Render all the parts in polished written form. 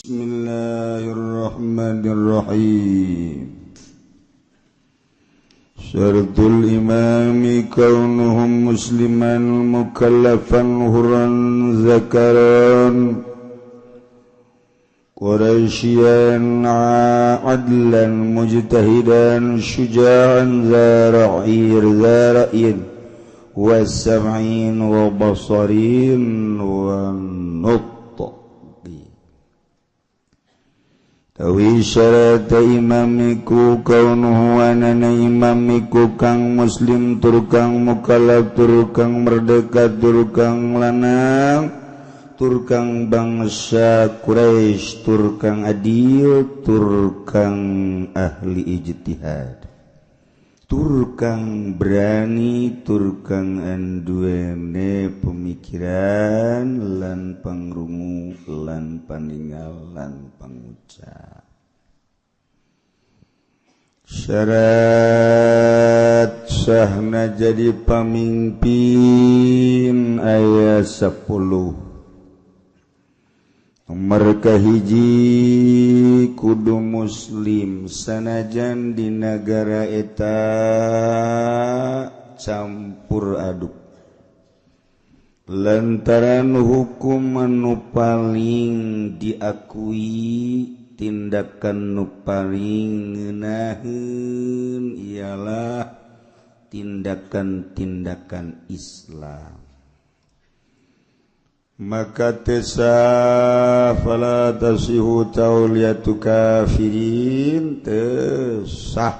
Bismillahirrahmanirrahim. Syaratul imami kaunuhum musliman mukallafan huran zakaran Quraisyan adlan mujtahidan syuja'an zara'in wasam'in wa basarin wa nutqi tawi syarat imamiku kaunuhu anana imamiku kang muslim tur kang mukallaf tur kang merdeka tur kang lanang tur kang bangsa Quraisy tur kang adil tur kang ahli ijtihad tur kang berani tur kang anduwene pemikiran lan pangrungu lan paningal lan pangucap. Syarat sahna jadi pamimpin ayat 10. Nomor kahiji kudu muslim sanajan di negara eta campur aduk lantaran hukum anu paling diakui tindakan nu paling ngeunaheun ialah tindakan-tindakan Islam. Maka tesa fala tasihu tauliyatu kafirin tesah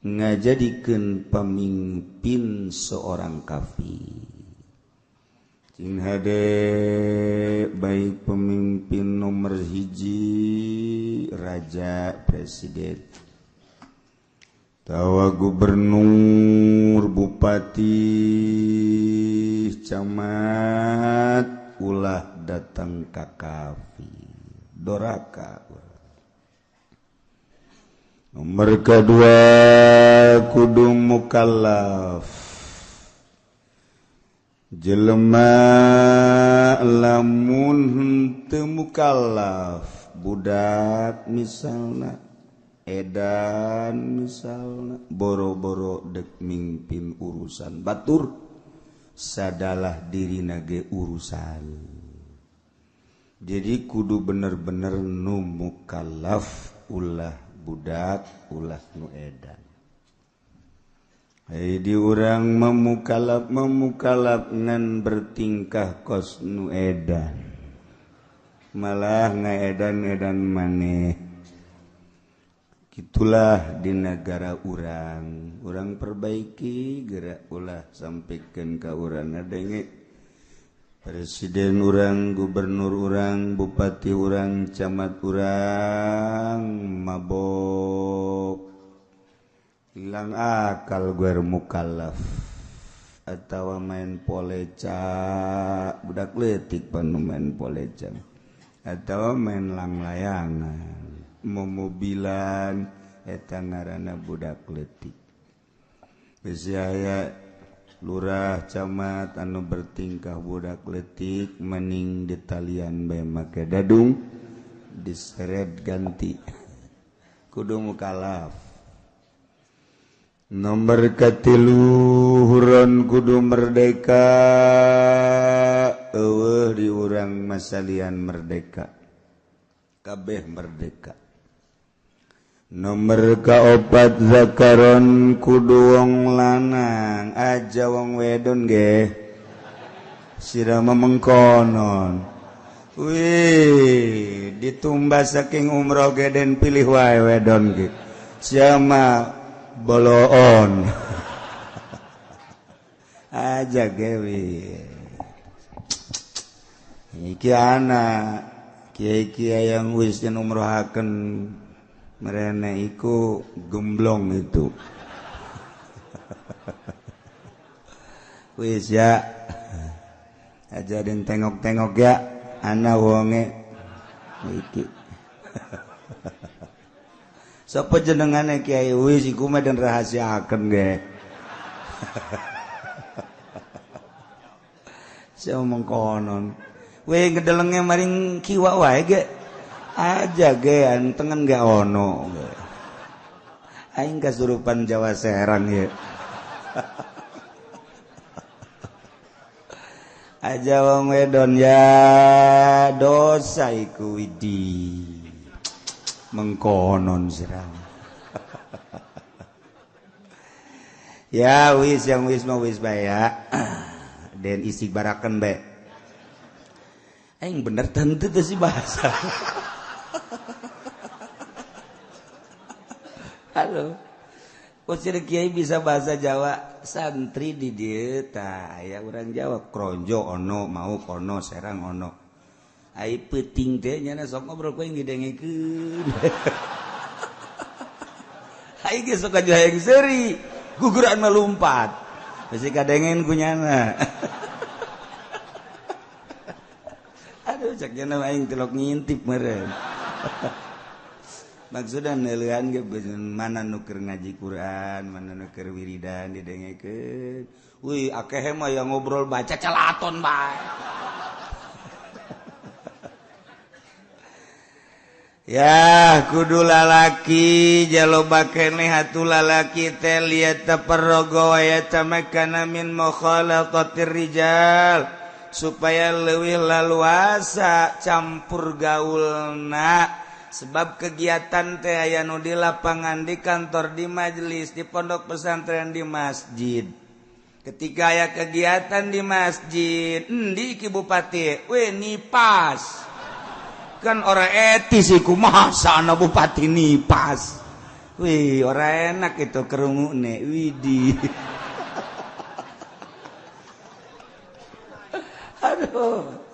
ngajadikeun pamimpin seorang kafir. Cing hade baik pemimpin nomor hiji raja presiden tawa gubernur bupati camat ulah datang ka kafir doraka. Nomor kedua kudu mukallaf jelema lamun henteu mukallaf budak misalna edan misalna boro-boro dek mimpin urusan batur sadalah dirina ge urusan. Jadi kudu bener-bener nu mukallaf ulah budak ulah nu edan. Di urang memukalaf ngan bertingkah kos nu edan malah ngaedan-edan maneh. Itulah di negara urang perbaiki gerak ulah sampaikan ke urang adenge presiden urang gubernur urang bupati urang camat urang mabok hilang akal guer mukallaf atawa main poleca budak leutik panu main poleca atawa main langlayangan mobilan eta ngaranna budak leutik. Geus aya lurah camat anu bertingkah budak leutik mending di talian bae make dadung diseret ganti kudu mukallaf. Nomor katilu huron kudu merdeka eueuh di urang masalian merdeka kabeh merdeka. Nomor kaopat zakaron kudu wong lanang aja wong wedon ge sirama mengkonon. Wih ditumbas saking umroh ge den pilih wae wedon ge siama boloon aja ge iki anak kiai-kiai yang wis yen umrohakeun merene iku gemblong itu. Wis ya aja den tengok-tengok ya ana wonge iki. Sapa jenengane Kiai wis iku mah den rahasiakeun ge. Saya mengkonon ngedelenge maring kiwa wae ge aja ge antengan gak ono ge aing kasurupan Jawa Serang ye aja wong wedon ya dosa iku widi mengkonon serang ya wis yang wis mah wis bae ya dan isi barakan bae aing bener tentu teh si bahasa halo Kusir Kiai bisa bahasa Jawa santri di dieu tah aya urang Jawa kronjo ono mau kono serang ono ai peuting teh nya sok ngobrol ku aing didengekeun ai ge sok aja yang seuri guguran melumpat masih kadengen ku nyana aduh cak nya aing telok ngintip meureun maksudnya neulehan ge mana nu keur ngaji Quran mana nu keur wiridan didengekeun wih akeh mah yang ngobrol baca calaton bae ya kudu lalaki jaloba keneh atuh lalaki teh liat taparrogo wa yatamakana min mukhalatatir rijal supaya leuwih laluasa campur gaulna sebab kegiatan teh aya nu di lapangan di kantor di majelis di pondok pesantren di masjid ketika aya kegiatan di masjid endi ki bupati we nipas kan ora etis iku masa ana bupati nipas wih ora enak itu kerungune widi aduh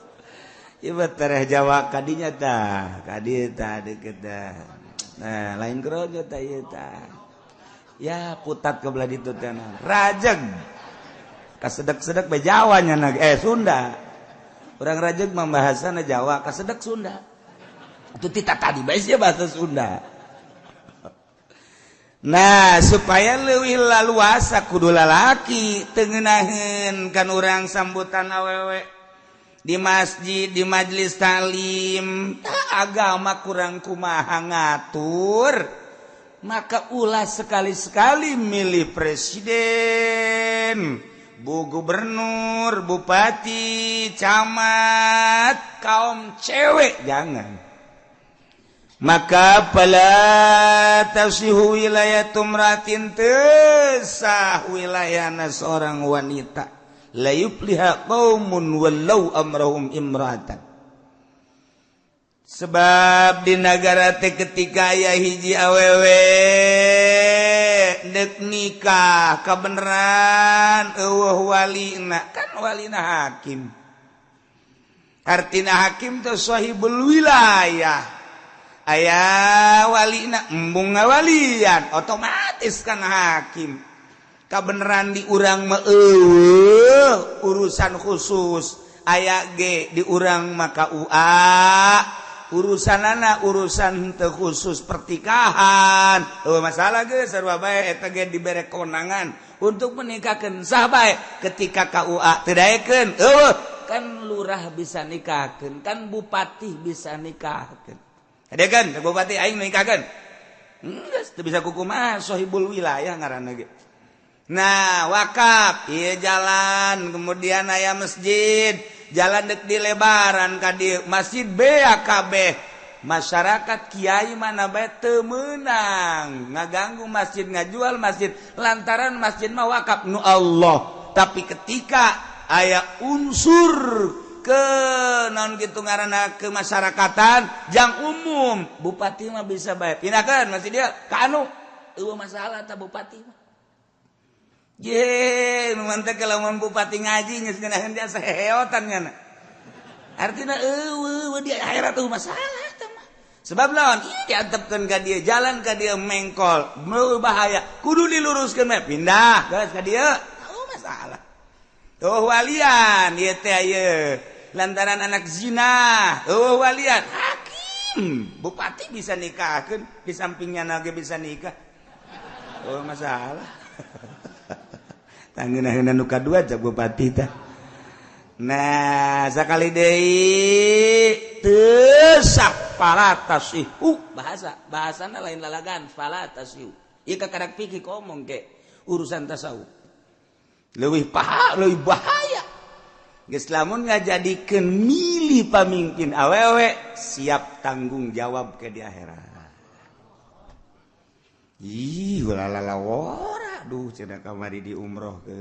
ieu tereh Jawa kadinya tah kadi tah deukeut tah nah lain krojo tah ieu tah ya putat ke belah ditu teh rajeg kasedek-sedek be Jawa nya Sunda urang rajeg mah bahasana Jawa kasedek Sunda itu tita tadi bae sia bahasa Sunda nah supaya leuwih laluasa kudu lalaki teu ngeunaheun kan urang sambutan awewe di masjid di majelis talim agama kurang kumaha ngatur maka ulah sekali-sekali milih presiden bu gubernur bupati camat kaum cewek jangan maka pala tasihu wilayatum ratin tesah wilayahna seorang wanita la yufliha qaumun wallau amrahum imratan sebab di negara teh ketika aya hiji awewe deuk nikah kabeneran eueuh walina kan walina hakim artina hakim teh sahibul wilayah aya walina embung ngawalian otomatis kan hakim kabeneran di urang mah urusan khusus aya ge di urang maka urusanana urusan teu khusus pertikahan masalah ge sarua bae eta ge dibere kewenangan untuk menikahkeun sah bae ketika KUA teu daekeun kan lurah bisa nikahkeun kan bupati bisa nikahkeun adegan bupati aing nikahkeun geus teu bisa kukumaha sahibul wilayah ngaranna ge. Nah wakaf ieu jalan kemudian aya masjid jalan dek di lebaran ka dieu masjid bea kabeh masyarakat kiai mana bae teu meunang ngaganggu masjid ngajual masjid lantaran masjid mah wakaf nu Allah tapi ketika aya unsur ke naon kitu ngaranna kemasyarakatan jang umum bupati mah bisa bae pindahkeun masjid dia ka anu eueuh masalah ta bupati mah ye nu mantep lamun bupati ngaji geus ngeunaheun dia saheotan nya artina eueuh di akhirat tuh masalah tah mah sebab naon diantepkeun ka dieu jalan ka dieu mengkol bahaya kudu diluruskeun mah pindah geus ka dieu masalah tuh walian ieu teh ayeuna lantaran anak zina walian hakim bupati bisa nikahkeun di sampingnya nage bisa nikah masalah tanggeuna nu kadua cak bupati tah Nah sakali deui teu fala tasihhu bahasana lain lalagan fala tasihhu ieu kakarak pikir ngomong ke urusan tasawuf leuwih bahaya geus lamun ngajadikeun milih pamimpin awewe siap tanggung jawab ke di akhirat. Ih ulalala wora duh cenah kamari di umroh ke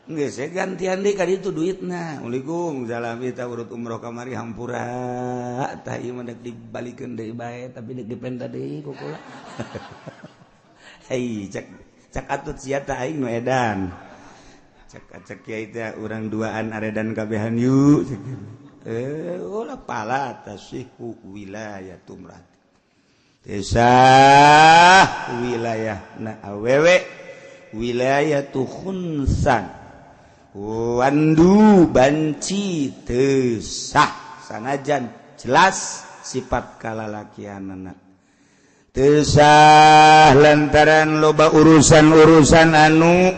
nggak saya gantian deh kali itu duitnya. Assalamualaikum salam kita urut umroh kamari hampura tah ieu mah dek dibalikeun deui bae tapi dek dipenda deui kukula. Hei cak atut sia tah aing nu edan. Cak kiai teh urang duaan aredan kabehan yuk. Ulah pala tasihhu wilayah tumrat. Desa wilayah na awewe wilayah tu khunsan. Wandu banci teu sah sanajan jelas sifat kalalakianana teu sah lantaran loba urusan-urusan anu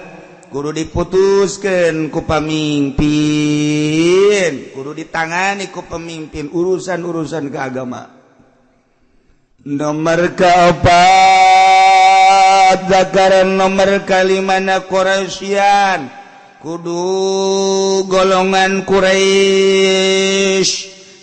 kudu diputuskeun ku pamimpin kudu ditangani ku pemimpin urusan-urusan keagama. Nomor kaopat zakaran nomor kalimana Quraisyan kudu golongan Quraisy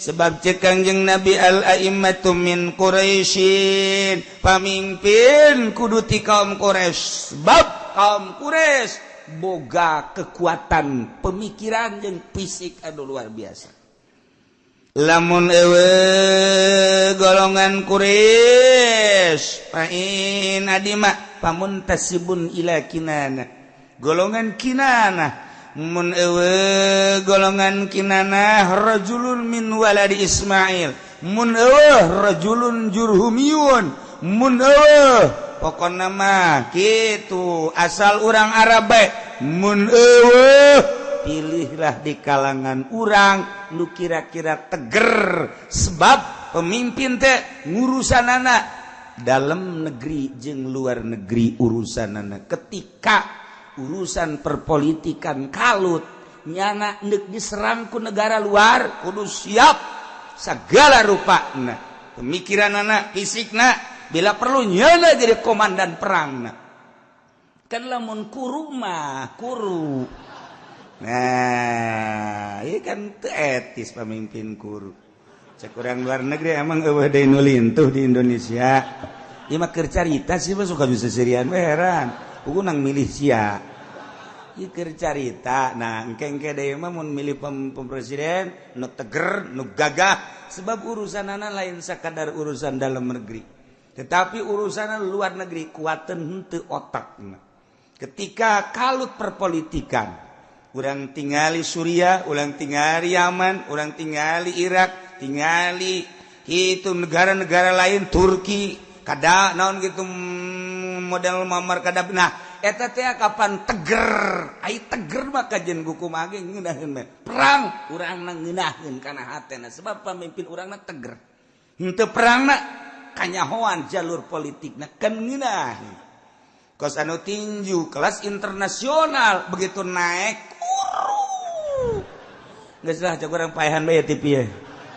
sebab cek Kangjeng Nabi al-a'immatu min Quraisyin pamimpin kudu ti kaum Quraisy sebab kaum Quraisy boga kekuatan pemikiran jeung fisik anu luar biasa. Lamun ewe golongan Quraisy pain adima pamuntasibun ila kinana golongan Kinanah mun eueuh golongan Kinanah rajulun min waladi Ismail mun eueuh rajulun Jurhumiyun mun eueuh pokona mah kitu asal urang Arab bae mun eueuh pilihlah di kalangan urang nu kira-kira teger sebab pemimpin teh ngurusanana dalam negeri jeung luar negeri urusanana ketika urusan perpolitikan kalut nyana neuk diserang ku negara luar kudu siap sagala rupana pemikiranana fisikna bila perlu nyana jadi komandan perangna kan lamun kuru mah kuru nah ieu kan teu etis pamimpin kuru cek urang luar negeri emang eueuh deui nu lintuh di Indonesia ieu mah keur carita sih mah suka bisa serian heran pugu nang milih sia ieu keur carita nah engke-engke deui mah mun milih presiden nu teger nu gagah sebab urusanana lain sakadar urusan dalam negeri tetapi urusan luar negeri kuateun henteu otakna ketika kalut perpolitikan urang tingali Suriah urang tingali Yaman urang tingali Irak tingali itu negara-negara lain Turki kada naon gitu model Muammar Gaddafi nah eta teh kapan teger ai teger mah kajen gukum age ngeunaheun mah perang urangna ngeunaheun kana hatena sebab pamimpin urangna teger henteu perangna kanyahoan jalur politikna kan ngeunaheun kos anu tinju kelas internasional begitu naik kuru geus lah cak urang paehan bae TV ye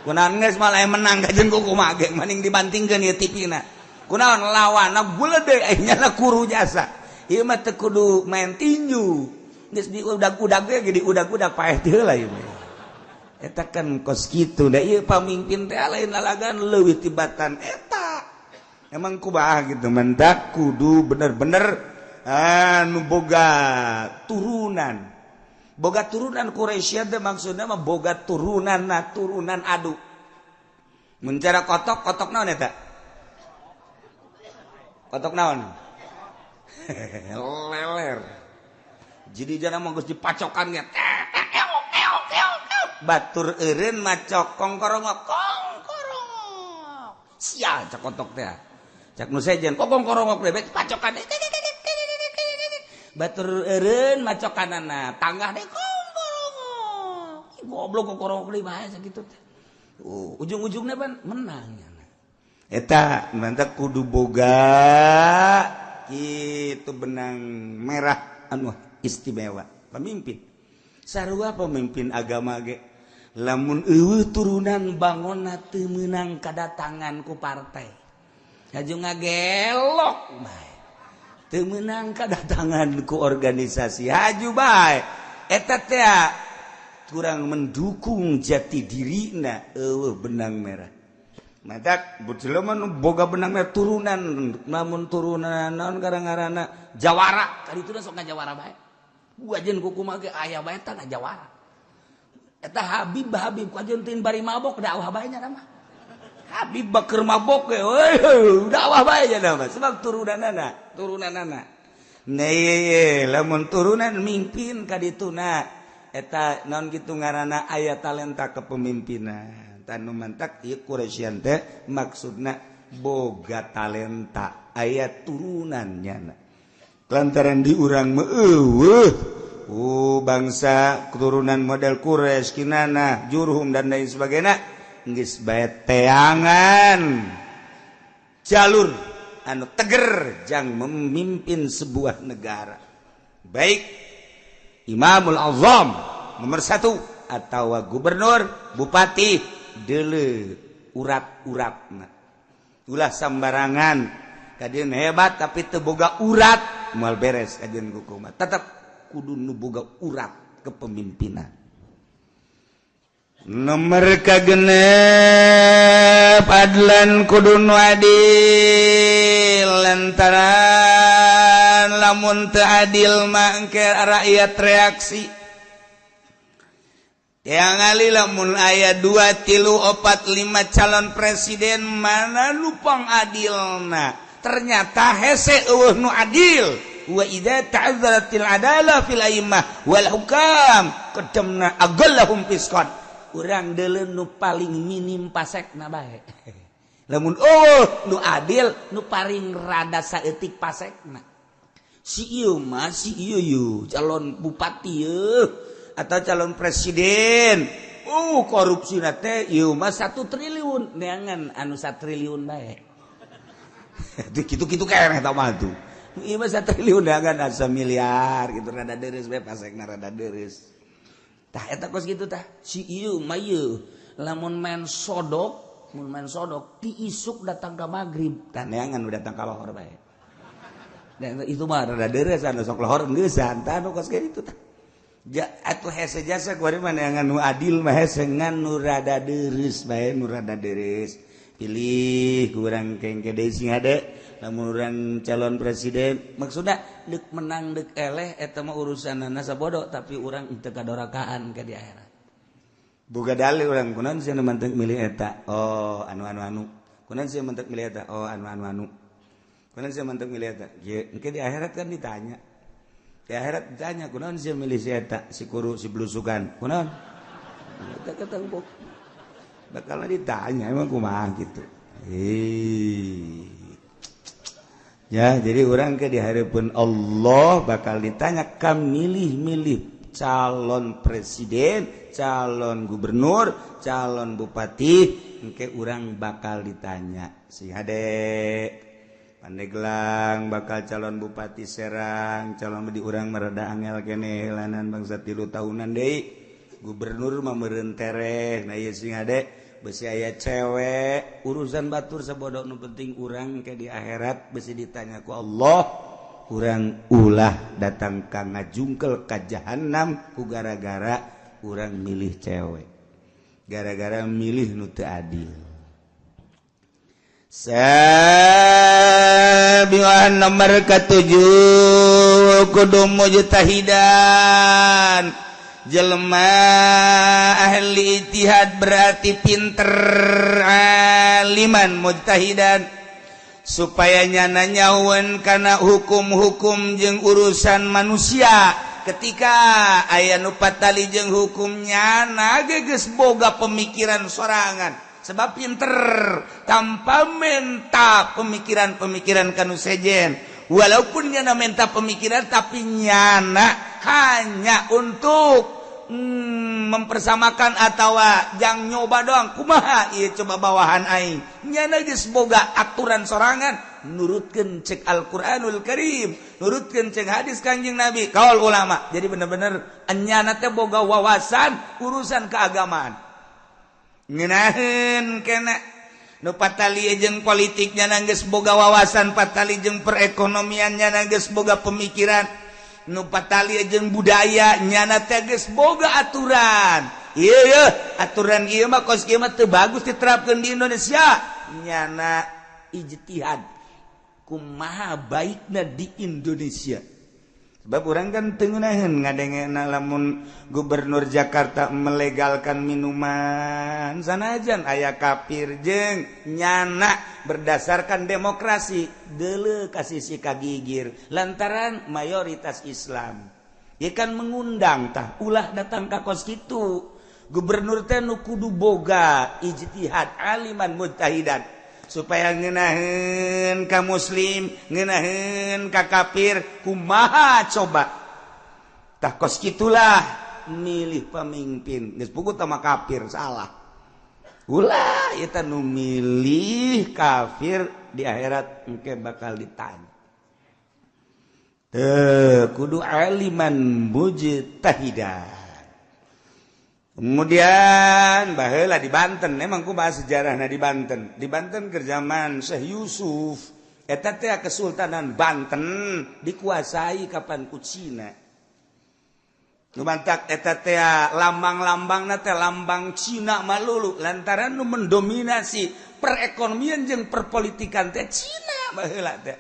kunaon geus malah menang kajen gukum age mending dibantingkeun ieu TV-na kunaon lawanna gulede aya nyana kuru jasa ieu mah teu kudu main tinju geus diudag-udag ge jadi udag-udag paeh teh heula ieu mah eta kan kos kitu da ieu pamimpin teh lain lalagan leuwih tibatan eta emang kumaha gitu mendak kudu bener-bener anu boga turunan Quraisy teh maksudna mah boga turunan adu mun cara kotok naon eta kotok naon leler jadi jangan mau geus dipacokan ge batur eureun macok kongkorongok sia cak kotok teh cak nu sejen kongkorongok bebek pacokan batur eureun macokanana tanggah deh kongkorongok goblok kongkorongok deui bae sakitu teh ujung-ujungna pan menang eta mantap kudu boga itu benang merah anu istimewa pemimpin sarua pemimpin agama ge lamun turunan bangun teu meunang kadatangan ku partai haju ngagelok bae teu meunang kadatangan ku organisasi haju bae eta teh kurang mendukung jati dirina benang merah matak jelema nu boga benang merah turunan namun turunan naon garang-garana jawara kadituna sok ngajawara bae wajen kukumaha ge aya bae tah ngajawara eta Habib kajen tin bari mabok dakwah bae nya mah Habib keur mabok ge dakwah bae nya mah sebab turunanana nee lamun turunan mimpin kadituna eta naon kitu ngaranna aya talenta kepemimpinan tanu mantak ieu Quraisyan teh maksudna boga talenta aya turunannya lantaran di urang mah bangsa keturunan model Quraisy Kinana Jurhum dan lain sebagainya geus bae teangan jalur anu teger jang memimpin sebuah negara baik Imamul Azam nomor 1 atau gubernur bupati deuleu urat-uratna ulah sambarangan kadeun hebat tapi teu boga urat moal beres kadeun kukumat tetep kudu nu boga urat kepemimpinan. Nomor kagenep adlan kudu nu adil lantaran lamun teu adil mah engke rakyat reaksi. Yang ali lamun aya 2, 3, 4, 5 calon presiden mana nu pang adilna ternyata hese eueuh nu adil. Wa idza ta'azzaratil adalah fil a'immah wal hukam qadamna agallahum fisqan urang deuleu nu paling minim pasekna bae lamun nu adil nu paling rada saeutik pasekna si ieu calon bupati atau calon presiden korupsina teh ieu mah 1 triliun neangan anu 1 triliun bae kitu-kitu keneh tah mah tuh ieu mah 1 triliun neangan asa miliar gitu rada deureus bae pasekna rada deureus tah eta kos kitu tah si ieu mah lamun main sodok ti isuk datang ka magrib tah neangan datang ka lohor bae dan itu mah rada deureus anu sok lohor geussan tah anu kos kitu tah atuh hese jasa kuari mah neangan nu adil mah hese ngan nu rada deureus bae nu rada deureus pilih kurang kengke deui sing hade lamun urang calon presiden maksudna deuk menang deuk eleh eta mah urusanna sabodo tapi urang teu kadorakaan ka di akhirat boga dalil urang kunaon sia mantek milih eta anu kunaon sia mantek milih eta anu kunaon sia mantek milih eta ye engke di akhirat kan ditanya di akhirat ditanya kunaon sia milih si eta si kuru si blusukan kunaon eta ketemu bakal ditanya emang kumaha gitu ya, jadi orang ke di hadapan Allah bakal ditanya kam milih calon presiden, calon gubernur, calon bupati, engke orang bakal ditanya. Si hade Pandeglang bakal calon bupati Serang, calon di urang merada angel kene lanan bangsa 3 tahunan deui. Gubernur mah meureun tereh, nah ieu sing hade besi aya cewek urusan batur sabodo nu penting urang ke di akhirat besi ditanya ku Allah urang ulah datang ka ngajungkel ka jahanam ku gara-gara urang milih cewek gara-gara milih nu teu adil sabiwan nomor ke-7 kudu mujtahidan jelema ahli ijtihad berarti pinter aliman mujtahidan supaya nyana nyawan kana hukum-hukum jeung urusan manusia ketika aya nu patali jeung hukumnya nage geus boga pemikiran sorangan sebab pinter tanpa menta pemikiran-pemikiran kanu sejen walaupun nyana menta pemikiran tapi nyana hanya untuk mempersamakan atau jang nyoba doang kumaha ieu coba bawahan aing nyana geus boga aturan sorangan nurutkeun cek Al-Qur'anul Karim, nurutkeun cek hadis Kanjeng Nabi, kaul ulama. Jadi bener-bener anyana teh boga wawasan urusan keagamaan. Ngeunaheun kena nu patali jeung politiknya geus boga wawasan, patali jeung perekonomiannya geus boga pemikiran, nu patali jeung budaya nyana teh geus boga aturan. Iya, aturan ieu mah kos kieu mah teu bagus diterapkeun di Indonesia. Nyana ijtihad kumaha baikna di Indonesia. Sebab orang kan teu ngeunaheun ngadengena lamun gubernur Jakarta melegalkan minuman sanajan aya kafir jeung nyana berdasarkan demokrasi deuleu ka sisi kagigir lantaran mayoritas Islam. Ieu kan mengundang tah ulah datang ka kos kitu. Gubernur teh nu kudu boga ijtihad aliman mujtahidan supaya ngeunaheun ka muslim, ngeunaheun ka kafir kumaha coba. Tah kos kitulah milih pemimpin geus puguh tama kafir salah. Ulah eta nu milih kafir di akhirat engke bakal ditanya. Teu kudu aliman mujtahidan. Kemudian baheula di Banten, emang ku bahas sejarahna di Banten. Di Banten ke zaman Syekh Yusuf, eta teh Kesultanan Banten dikuasai kapan ku Cina. Nu mantak eta teh lambang-lambangna teh lambang Cina malulu lantaran nu mendominasi perekonomian jeung perpolitikan teh Cina baheula teh.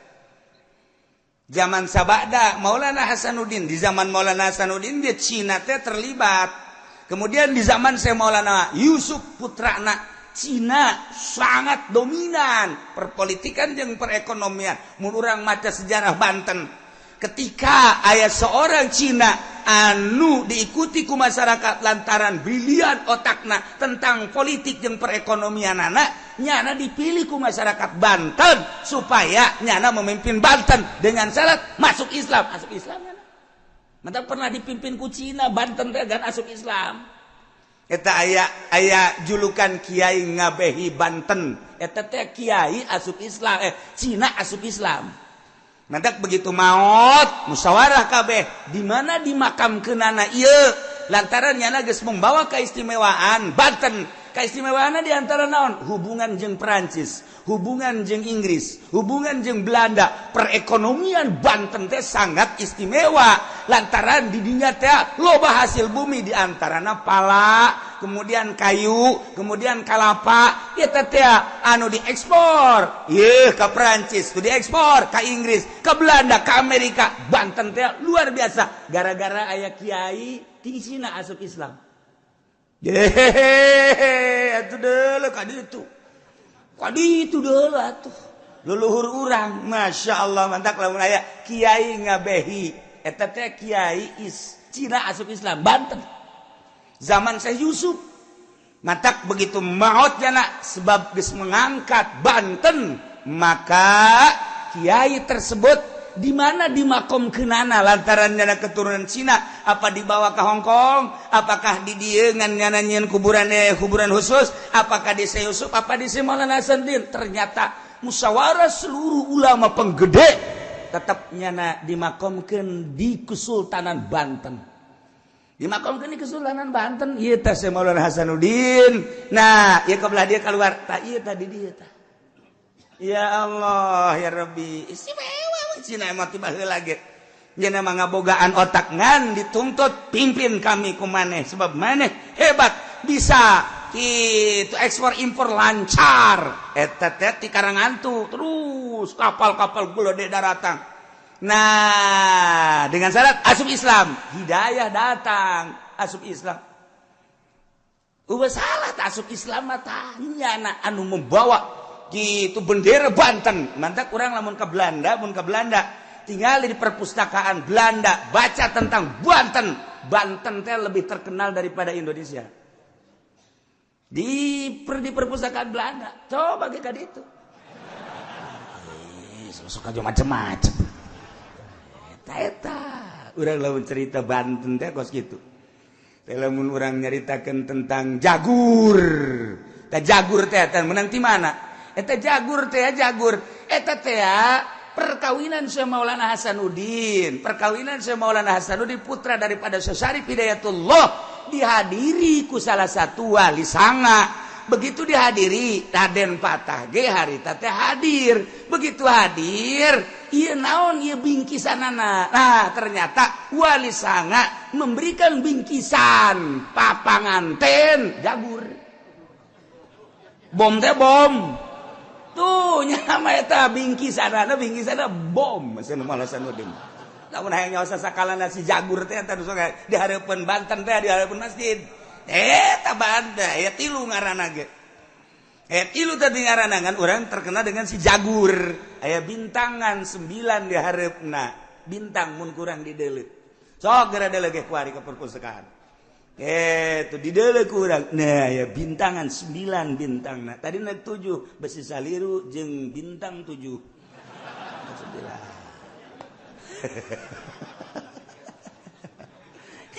Zaman sabada Maulana Hasanuddin, di zaman Maulana Hasanuddin dia Cina teh terlibat. Kemudian di zaman Syekh Maulana Yusuf putrana Cina sangat dominan perpolitikan jeung perekonomian. Mun urang maca sejarah Banten, ketika aya seorang Cina anu diikuti ku masyarakat lantaran brilian otakna tentang politik jeung perekonomianana, nyana dipilih ku masyarakat Banten supaya nyana memimpin Banten dengan syarat masuk Islam. Masuk Islam nyana. Mantap pernah dipimpin ku Cina, Banten teh gan asup Islam. Eta aya julukan Kiai Ngabehi Banten. Eta teh Kiai asup Islam, Cina asup Islam. Mantap begitu maot musyawarah kabeh di mana dimakamkeunana ieu lantaran nyana geus membawa keistimewaan Banten. Kaistimewaanna di antara naon? Hubungan jeung Perancis, hubungan jeung Inggris, hubungan jeung Belanda. Perekonomian Banten teh sangat istimewa lantaran di dinya teh loba hasil bumi di antarana pala, kemudian kayu, kemudian kalapa. Eta teh anu diekspor ieu ka Perancis, tu diekspor ka Inggris, ka Belanda, ka Amerika. Banten teh luar biasa gara-gara aya kiai ti Cina asup Islam. Atuh deuleu kadi itu deuleu atuh leluhur urang masyaallah mantap lamun aya Kiai Ngabehi eta teh kiai Cina asup Islam Banten zaman Syekh Yusuf mantap begitu maot jana sebab geus mengangkat Banten maka kiai tersebut di mana dimakomkeunana lantaran nyana keturunan Cina, apa dibawa ke Hong Kong, apakah di dieu ngan nyana nyieun kuburan khusus, apakah di Syekh Yusuf, apa di Syekh Maulana Hasanuddin. Ternyata musyawarah seluruh ulama penggede tetap nyana dimakomkeun di Kesultanan Banten. Dimakomkeun di Kesultanan Banten ieu teh Syekh Maulana Hasanuddin. Nah, ieu kabelah dia keluar, tah ieu tadi dia tah. Ya Allah, ya Rabbi, istimewa Cina emang tiba heula ge. Nya mah ngabogaan otak ngan dituntut pimpin kami ku maneh sebab maneh hebat bisa kitu ekspor impor lancar. Eta teh ti Karangantu terus kapal-kapal gede datang. Nah, dengan syarat asup Islam, hidayah datang asup Islam. Ulah salah tak asup Islam mah tah nyana anu membawa gitu bendera Banten. Mantap kurang lamun ke Belanda, tinggal di perpustakaan Belanda baca tentang Banten. Banten teh lebih terkenal daripada Indonesia. Di perpustakaan Belanda. Coba ke itu. Suka aja macam-macam. Eta urang lamun cerita Banten teh kos gitu. Lamun urang nyaritakeun tentang jagur. Teh jagur teh menang ti mana? Eta jagur teh jagur eta teh perkawinan Syekh Maulana Hasanuddin putra daripada Syekh Syarif Hidayatullah dihadiri ku salah satu wali sanga. Begitu dihadiri Raden Patah ge harita teh hadir. Begitu hadir, ieu naon ieu bingkisanana. Nah, ternyata wali sanga memberikan bingkisan papanganten jagur. Bom teh bom. Tuh nyama eta bingkisanana bom. Masih malah Hasanuddin. Lamun hayang nyawa sakalana si jagur teh eta di hareupeun Banten teh di hareupeun masjid. Eta banda ya tilu ngaranna ge. Tilu tadi ngaranna kan urang terkenal dengan si jagur. Aya bintangan 9 di hareupna. Bintang mun kurang dideuleuh. Sok geura deuleuh ge kuari ke perpustakaan. Itu dideuleuh ku urang. Nah, ya bintangan 9 bintangna. Tadi 7 besi saliru jeung bintang 7.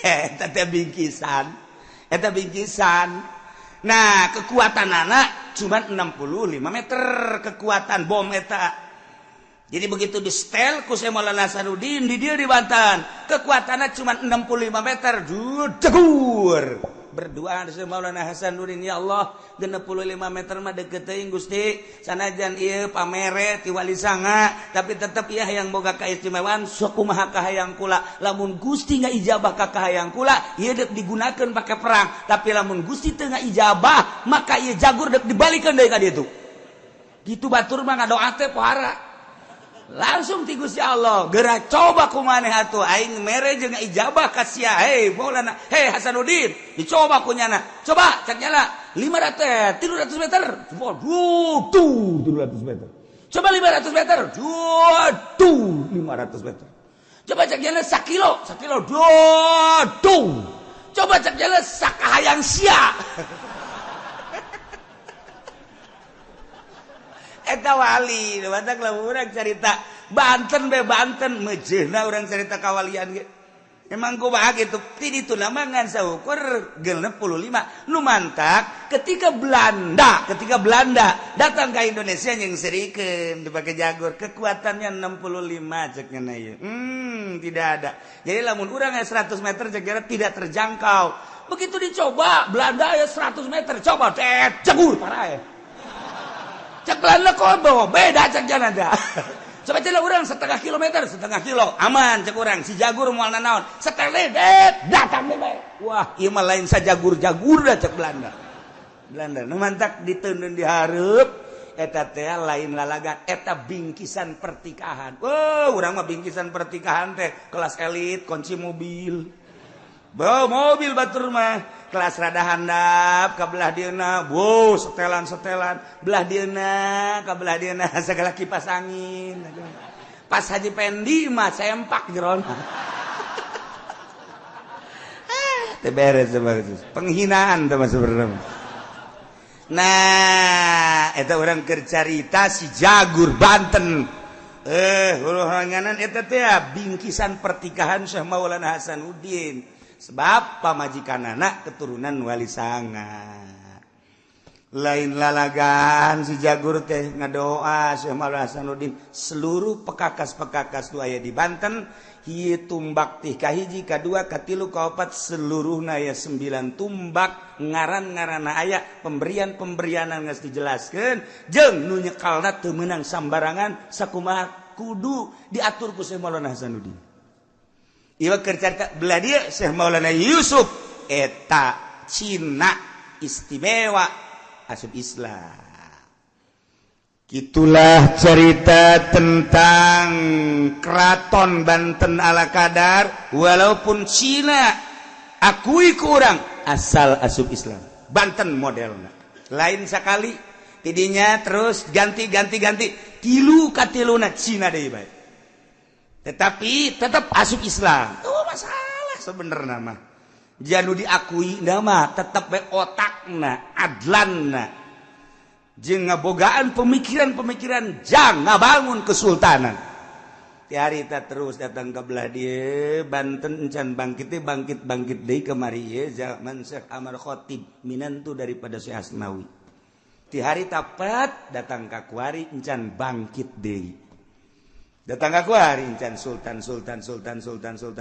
9. Eta teh bingkisan. Nah, kekuatan anak cuma 65 meter kekuatan bom eta. Jadi begitu di setel ku Syekh Maulana Hasanuddin di dia di Banten, kekuatannya cuma 65 meter. Jegur. Berdoa Syekh Maulana Hasanuddin, ya Allah, 65 meter mah deukeut teuing Gusti. Sanajan ieu pamere ti wali sanga, tapi tetep ieu hayang boga kaistimewaan sok kumaha kahayang kula. Lamun Gusti ngajabah ka kahayang kula, ieu deuk digunakeun pake perang. Tapi lamun Gusti teu ngajabah, maka ieu jagur deuk dibalikeun deui ka ditu. Gitu batur mah ngadoa teh pohara. Langsung ti Gusti Allah, geura coba kumaneh atuh aing mere jeung ijabah ka sia. Hei Maulana, hei Hasanuddin, dicoba kunyana. Coba cek nyala 300 meter. Tuh 300 meter. Coba 500 meter. Tuh 500 meter. Coba cek nyala 1 kilo. Tuh. Coba cek nyala sakahayang sia. Eta wali, batak lamun urang carita Banten mejeuna urang carita kawalian ge. Emang kumaha kitu? Ti ditu nama ngan saukur 65. Nu mantak ketika Belanda datang ke Indonesia nyengsirikeun dipake jagur, kekuatannya 65 cek ngana ieu. Tidak ada. Jadi lamun urang 100 meter cek tidak terjangkau. Begitu dicoba Belanda ya 100 meter, coba jagur parah ya. Cek Belanda kok bawa beda cek janada. Coba jalan orang setengah kilo aman cek orang si jagur moal naon setele datang deh. Wah ieu mah lain sajagur dah cek Belanda nu mantak diteundeun di hareup eta teh lain lalagan eta bingkisan pertikahan. Urang mah bingkisan pertikahan teh kelas elit kunci mobil. Bawa mobil batur mah kelas rada handap ka belah dieuna, setelan belah dieuna ka belah dieuna segala kipas angin. Pas Haji Pendi mah sempak jerona. Teh beres penghinaan teh mah sebenarnya. Nah, eta urang keur carita si jagur Banten. Huluhanganan eta teh bingkisan pertikahan Syekh Maulana Hasanuddin. Sebab pamajikan anak keturunan wali sanga. Lain lalagan si jagur teh ngadoa Syekh Maulana Hasanuddin seluruh pekakas nu aya di Banten ieu tumbak teh kahiji kadua katilu kaopat seluruhna aya 9 tumbak ngaran-ngaranna aya pemberian-pemberianan geus dijelaskeun jeung nu nyekalna teu meunang sambarangan sakumaha kudu diatur ku Syekh Maulana Hasanuddin. Ieu keur carita belah dia Syekh Maulana Yusuf eta Cina istimewa asup Islam. Itulah cerita tentang Keraton Banten ala kadar walaupun Cina akui kurang asal asup Islam. Banten modelna. Lain sakali tidinya terus ganti tilu katiluna Cina deui bae. Tetapi tetap asup Islam. Masalah sebenarnya mah. Janu diakui nama tetap bae otakna, adlanna. Jeung ngabogaan pemikiran-pemikiran jang ngabangun kesultanan. Ti harita terus datang ke belah dieu Banten encan bangkit deui kemari ye zaman Syekh Amar Khatib minantu daripada Syekh Asnawi. Di hari tapat datang ka kuari encan bangkit deui. Datang ka kuari encan sultan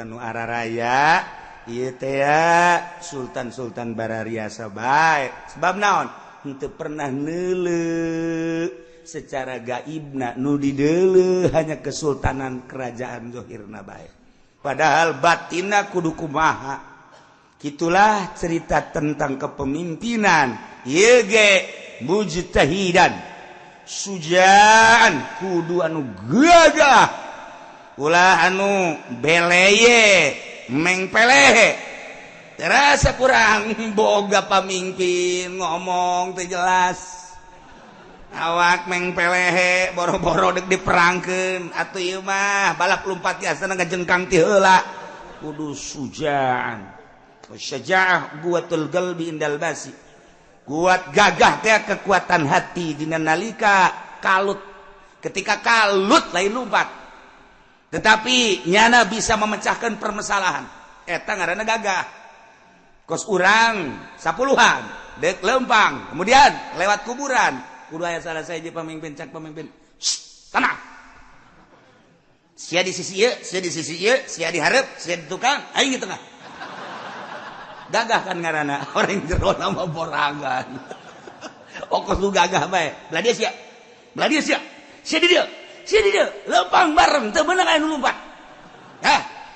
nu araraya. Ieu teh sultan barariasa bae. Sebab naon? Henteu pernah neuleuh secara gaibna nu dideuleuh hanya kesultanan kerajaan zahirna bae. Padahal batinna kudu kumaha. Kitulah cerita tentang kepemimpinan. Ieu ge mujtahidan sujaan kudu anu gagah ulah anu beleye mengpelehe terasa kurang boga pamimpin ngomong teu jelas awak mengpelehe boro-boro dek diperangkeun atuh ieu mah balak lumpat biasana ngajengkang ti heula kudu sujaan syaja'ah quwatul qalbi indal basi kuat gagah teh kekuatan hati dina nalika kalut. Ketika kalut lain lompat. Tetapi nyana bisa memecahkan permasalahan. Eta ngaranna gagah. Kos urang sapuluhan dek lempang. Kemudian lewat kuburan. Kudu aya salah saja pamimpin cak pamimpin. Tenang. Sia di sisi ieu, sia di sisi ieu, sia di hareup, sia di tukang, aing di tengah. Gagah kan ngaranna orang jero nama borangan. Okos lu gagah bae. Belah dia sia. Belah dia sia. Sia di dieu. Sia di dieu. Lempang bareng teu beunang aya nu lumpat.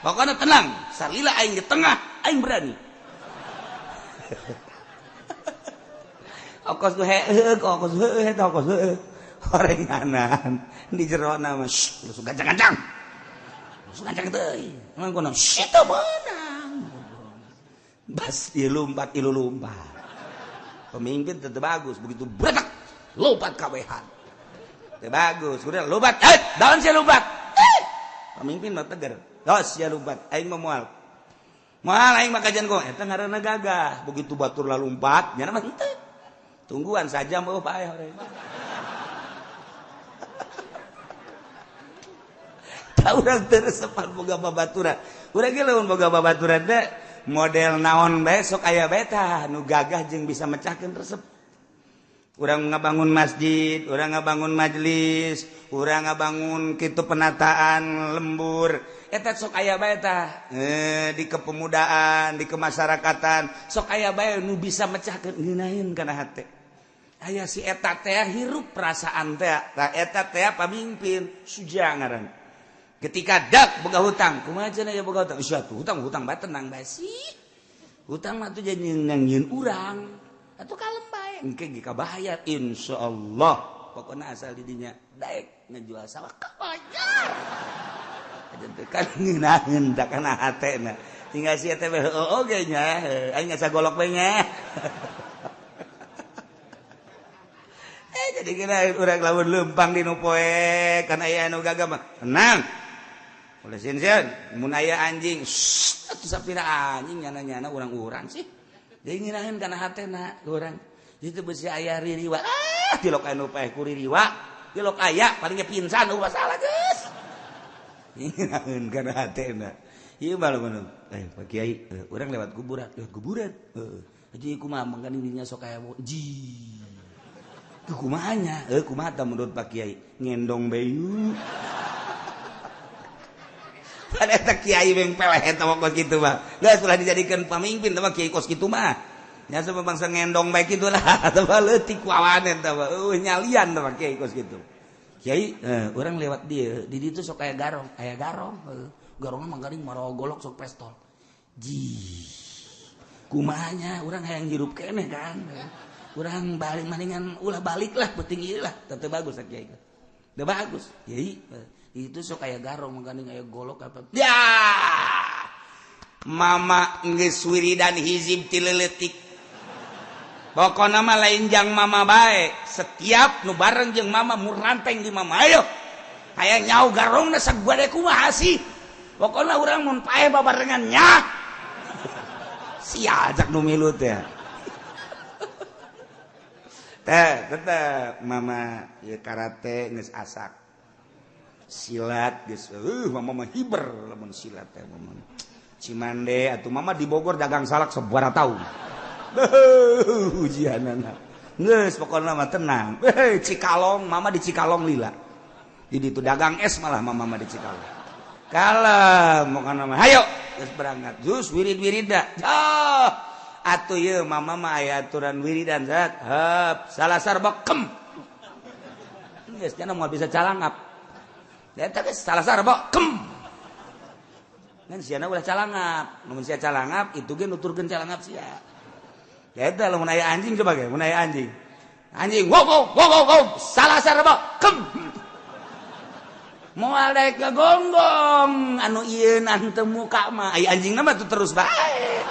Pokona tenang. Salila aing di tengah, aing berani. Okos lu heuh, okos heueuh eta okos heueuh. Orenganan di jero nama lu gancang-gancang. Lu gancang teuing. Mang kono eta beunang. Bas ilu lompat. Pemimpin tetap bagus. Begitu berak, lompat kawehan. Tetap bagus. Udah lompat. Daun saya lompat. Pemimpin mah tegar. Dos ya lompat. Aing mau moal. Moal aing mah kajian kok. Eta ngaranna gagah. Begitu batur lah lompat. Nyana mah henteu. Tungguan saja mau paeh orang. Tahu urang teu resepan boga babaturan. Urang ge lamun boga babaturan teh model naon besok aya beta nu gagah jeung bisa mecahkeun resep. Urang ngabangun masjid, urang ngabangun majelis, urang ngabangun kitu penataan lembur. Eta sok aya bae tah di kepemudaan, di kemasyarakatan, sok aya bae nu bisa mecahkeun ngeunaheun kana hate. Aya si eta teh hirup perasaan teh, tah eta teh pamimpin suja ngaran. Ketika dak boga hutang, kumaha cenah ya boga hutang? Sia tuh hutang bae tenang bae sih. Hutang mah tuh jadi nyieun urang. Atuh kalem bae, engke ge kabahaya insyaallah. Pokona asal di dinya daek ngajual sawah kabayar. Aja teh kan ngeunaheun da kana hatena. Tinggal sia teh oge nya, aing asa golok bae nya. Jadi kira urang lamun lempang di nu poe kana aya anu gagah mah. Tenang. Oleh sinsen, mun aya anjing, atuh sapira anjing nyana-nyana urang-urang sih. Deui ngeunaheun kana hatena urang. Itu beusi aya ririwa. Tilok anu paeh ku ririwa. Tilok aya palingnya pingsan ulah salah geus. Ngeunaheun kana hatena. Ieu mah lamun Pak Kiai, urang lewat kuburan. Jadi kumaha mangkana dirinya sok aya ji. Kumahanya, kumaha tah menurut Pak Kiai? Ngendong bayu. Ada tak kiai yang peleh eta kos kitu mah. Geus ulah dijadikan pamimpin tah kiai kos kitu mah. Nya sama bangsa ngendong bae kitu lah tah leutik ku awanen tah. Nyalian tah kiai kos kitu. Kiai, urang lewat dieu, di ditu sok aya garong, garongna manggaring marawa golok sok pestol. Ji. Kumahanya urang hayang hirup keneh kan. Urang balik maningan ulah balik lah penting ieu lah, teu bagus kiai. Teu bagus. Kiai itu sok aya garong mangganing aya golok apa. Ya. Mama geus wiridan hizib ti leuletik. Pokona mah lain jang mama bae. Setiap nu bareng jeung mama mun ranteng di mama ayo. Hayang nyau garongna sagade kumaha sih. Pokona urang mun paeh babarengan nya. Sia ajak nu milu teh. Tetep mama ya karate geus asak. Silat geus mama mah hiber lamun silat teh mama. Cimande atuh mama di Bogor dagang salak sabaraha taun. Ujianana. geus pokona mah tenang. Cikalong, mama di Cikalong lila. Jadi itu dagang es malah mama di Cikalong. Kalem pokona mah hayo geus berangkat. Jus wirid-wirida. Atuh ieu mama mah aya aturan wiridan zat. Heup, salasar bekem. Geus cenah moal bisa calangap. Eta geus salasar bekem. Kan siana ulah calangap, namun sia calangap itu ge nuturkeun calangap sia. Ya eta lamun aya anjing coba ge, mun aya anjing. Anjing wow, salasar bekem. Moal daek gagonggong anu ieu nan teu muka mah aya anjingna mah tuh terus bae.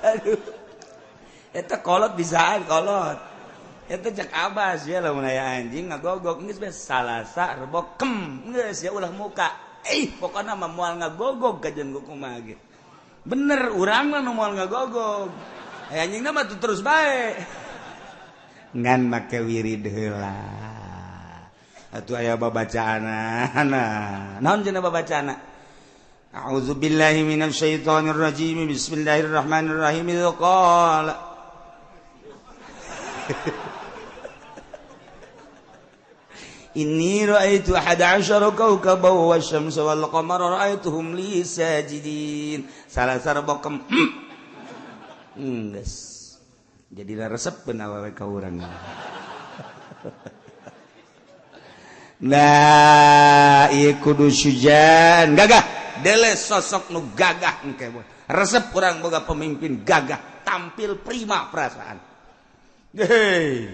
Aduh. Eta kolot bisaan kolot. Eta cek abas ya lamun aya anjing ngagogok geus bae salasa rebokem geus ya ulah muka. Pokona mah moal ngagogok kajen kumaha ge. Bener urang mah nu moal ngagogok. Aya anjingna mah tuh terus bae. Ngan make wirid heula. Atuh aya babacaana. Naon cenah babacaana? A'udzubillahi minasyaitonir rajim. Bismillahirrahmanirrahim. Qala Inni ra'aitu 11 kawkaban wasyamsa wal qamara ra'aituhum li sajidin. Salasar bokem. Geus. Jadi resepkeun awewe ka urang. Nah, ieu kudu sujan, gagah. Dele sosok nu gagah engke. Resep urang boga pemimpin gagah, tampil prima perasaan. Hei.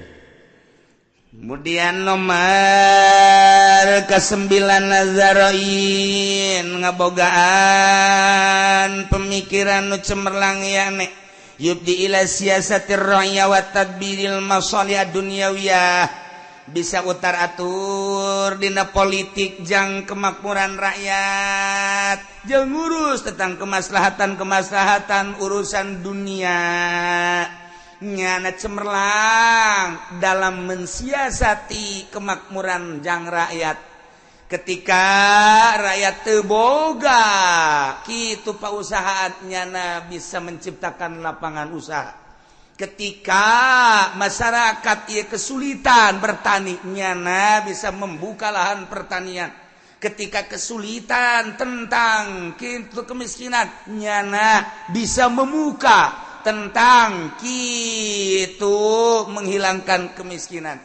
Kemudian nomor ke-9 nazaroin ngabogaan pemikiran nu cemerlang yane yubdi ila siyasatir ra'ya wa tadbiril masalih dunyawiyah bisa utar atur dina politik jang kemakmuran rakyat jeung ngurus tentang kemaslahatan urusan dunia nyana cemerlang dalam mensiasati kemakmuran jang rakyat ketika rakyat teu boga kitu pausahaan nyana bisa menciptakan lapangan usaha ketika masyarakat ieu kesulitan bertani nyana bisa membuka lahan pertanian ketika kesulitan tentang kitu kemiskinan nyana bisa membuka tentang kitu menghilangkan kemiskinan.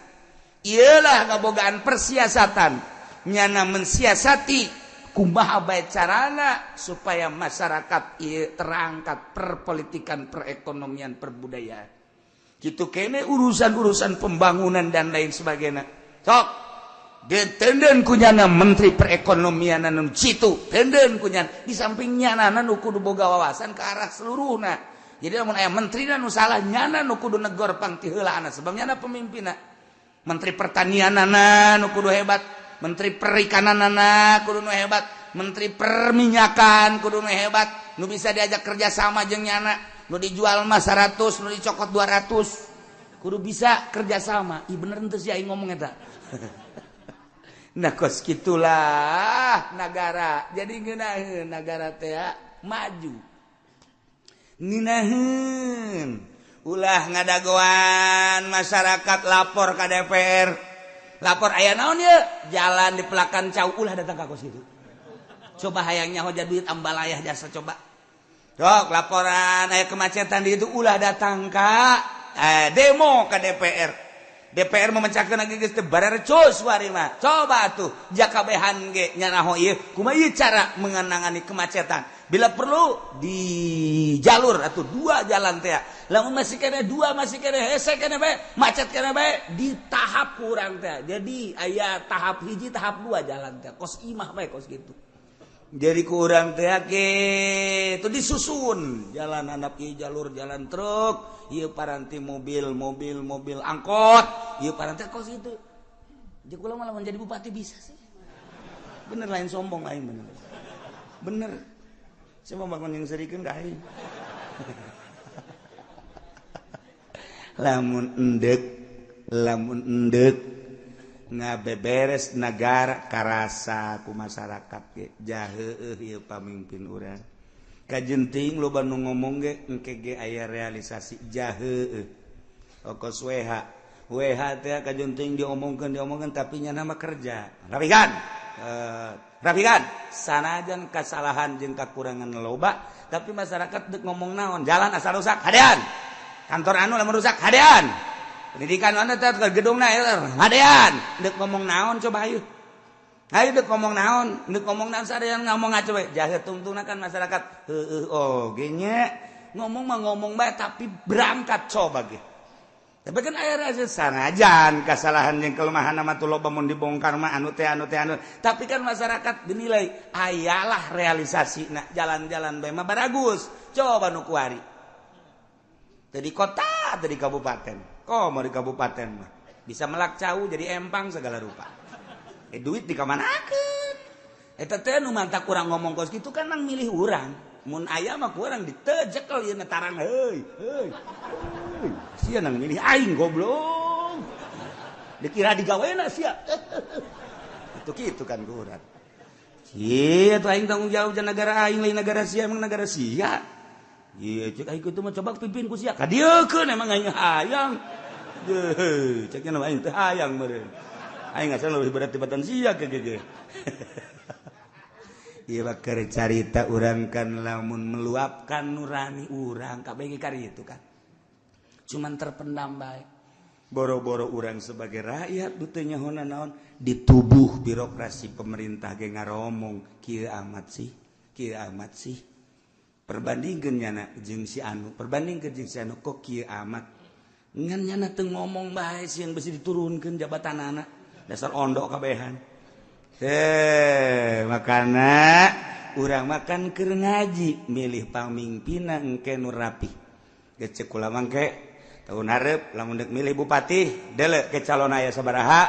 Ialah ngabogaan persiasatan nyana mensiasati kumaha bae carana supaya masyarakat ieu terangkat perpolitikan perekonomian perbudayaan. Kitu kene urusan-urusan pembangunan dan lain sebagainya. Sok ditenden ku nyana menteri perekonomian anu citu, tenden ku nyana di samping nyana nu kudu boga wawasan ke arah seluruhna. Jadi lamun aya menterina nu salah nyana nu kudu negor pang ti heulaana sebab nyana pemimpinna. Menteri pertanianana nu kudu hebat, menteri perikananana kudu nu hebat, menteri perminyakan kudu nu hebat, nu bisa diajak kerja sama jeung nyana, nu dijual mah 100, nu dicokot 200. Kudu bisa kerja sama. Ih bener teu si aing ngomong eta. Nah kos kitulah negara. Jadi ngeunaheun negara teh maju. Ninaheun ulah ngadagoan masyarakat lapor ka DPR lapor aya naon ye jalan di Pelakan Cau ulah datang ka kos kitu coba hayang nyaho duit ambalayah jasa coba sok laporan aya kemacetan di itu ulah datang ka demo ka DPR memecahkeun lagi geus teu barerecus wari mah coba atuh jakabehan ge nyanaho ieu kumaha ieu cara mengenangani kemacetan bila perlu di jalur atau 2 jalan teh lamun masih kena 2 masih kena hese kena bae macet kena bae di tahap kurang teh jadi aya tahap hiji tahap 2 jalan teh kos imah bae kos gitu jadi kurang teh itu disusun jalan handap ieu jalur jalan truk ieu paranti mobil angkot ieu paranti kos itu jadi kula malah menjadi bupati bisa sih bener lain sombong aing bener saya mau bangun yang serikeun ka aing. Lamun endek ngabeberes negara karasa ku masyarakat ge jaheuh ieu pamimpin urang. kajenting lo Bandung ngomong ge aya realisasi jahe okos WH teh kajenting diomongkan tapi nya nama kerja rapikan sanajan kesalahan jeung kakurangan loba tapi masyarakat dek ngomong naon jalan asal rusak hadean kantor anu lamun rusak hadean pendidikan anu teh gedungna hadean dek ngomong naon coba ayo dek ngomong naon sarean ngomong aja we jahe tungtungna kan masyarakat ge nya ngomong mah ngomong bae tapi berangkat coba ge tapi kan aya rasa sanajan kesalahan jeung kelemahan mah tuh loba mun dibongkar mah anu teh tapi kan masyarakat dinilai ayalah realisasina jalan-jalan bae mah baragus coba nu kuari dari kota dari kabupaten mau di kabupaten mah bisa melak cau jadi empang segala rupa duit dikamanakeun eta teh nu mantak urang ngomong kos kitu kan nang milih urang mun aya mah ku urang ditejekel ieu tarang heuy sia nang milih aing goblok dikira digawena sia itu kitu kan ku urang ieu atuh aing tanggung jawab jeung negara aing lain negara sia emang negara sia ieu cek aing kitu mah coba pimpin ku sia ka dieu keun emang aing hayang cek nya aing teh hayang meureun aing asal lebih berat tibatan sia ke. Ieu bakal carita urang kan lamun meluapkan nurani urang kabeh kari itu kan. Cuman terpendam bae. Boro-boro urang sebagai rakyat teu nyahona naon di tubuh birokrasi pemerintah ge ngaromong kieu amat sih. Perbandingkeun nyana jeung si anu, kok kieu amat. Ngan nyana teu ngomong bae sieun bisi diturunkeun jabatanana. Dasar ondok kabehan makana urang makan keur ngaji milih pamimpinna engke nu rapih gecek kula mangke tahun hareup lamun deuk milih bupati deuleu ke calon aya sabaraha